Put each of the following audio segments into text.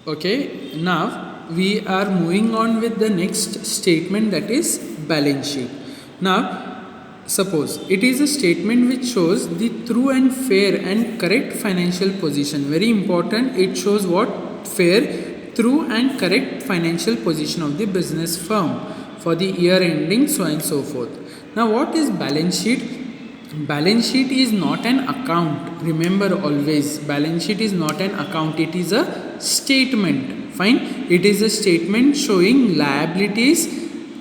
Okay, now we are moving on with the next statement, that is balance sheet. Now, suppose it is a statement which shows the true and fair and correct financial position. Very important, it shows what? Fair, true and correct financial position of the business firm for the year ending, so and so forth. Now, what is balance sheet? Balance sheet is not an account. Remember always, balance sheet is not an account, it is a statement. Fine, it is a statement showing liabilities,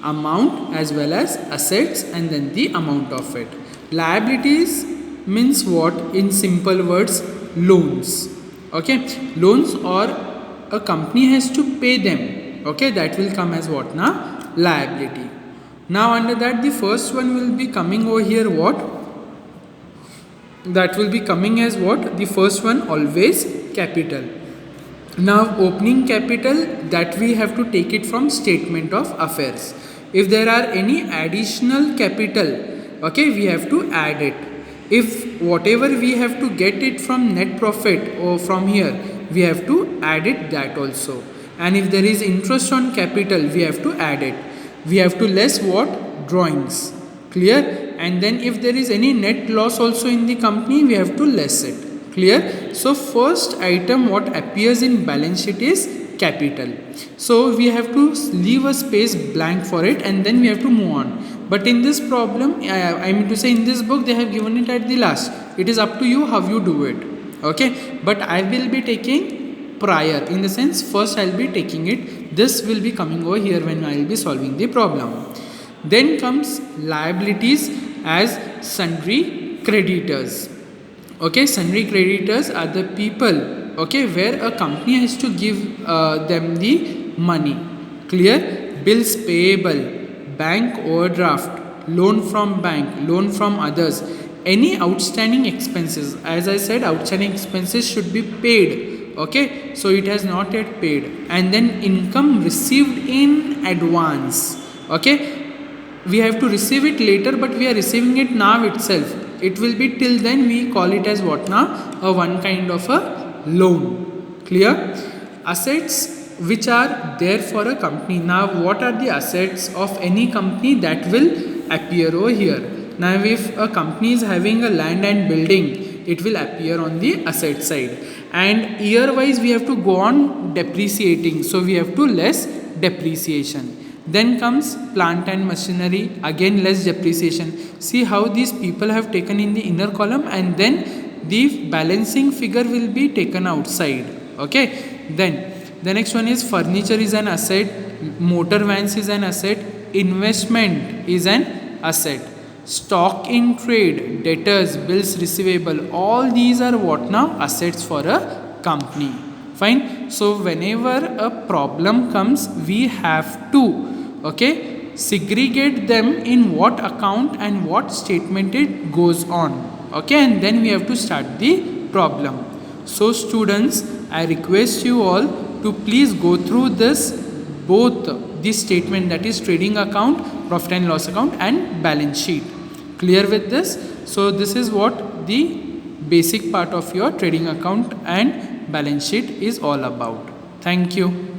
amount as well as assets, and then the amount of it. Liabilities means what? In simple words, loans. Okay, loans, or a company has to pay them. Okay, that will come as what now? Liability. Now under that, the first one will be coming over here, what? That will be coming as what? The first one, always capital. Now opening capital, that we have to take it from statement of affairs. If there are any additional capital, okay, we have to add it. If whatever we have to get it from net profit or from here, we have to add it that also. And if there is interest on capital, we have to add it. We have to less what? Drawings. Clear? And then if there is any net loss also in the company, we have to less it. Clear? So first item what appears in balance sheet is capital. So we have to leave a space blank for it, and then we have to move on. But in this problem, I mean to say, in this book they have given it at the last. It is up to you how you do it. Okay, but I will be taking prior, in the sense first I will be taking it. This will be coming over here when I will be solving the problem. Then comes liabilities as sundry creditors. Okay, sundry creditors are the people, okay, where a company has to give them the money. Clear? Bills payable, bank overdraft, loan from bank, loan from others, any outstanding expenses. As I said, outstanding expenses should be paid. Okay, so it has not yet paid. And then income received in advance. Okay, we have to receive it later, but we are receiving it now itself. It will be till then, we call it as what now? A one kind of a loan. Clear? Assets which are there for a company. Now what are the assets of any company? That will appear over here. Now if a company is having a land and building, it will appear on the asset side. And year wise we have to go on depreciating, so we have to less depreciation. Then comes plant and machinery, again less depreciation. See how these people have taken in the inner column, and then the balancing figure will be taken outside. Okay, then the next one is furniture is an asset, motor vans is an asset, investment is an asset, stock in trade, debtors, bills receivable, all these are what now? Assets for a company. Fine. So whenever a problem comes, we have to, okay, segregate them in what account and what statement it goes on. Okay, and then we have to start the problem. So students, I request you all to please go through this, both this statement, that is trading account, profit and loss account, and balance sheet. Clear with this? So this is what the basic part of your trading account and balance sheet is all about. Thank you.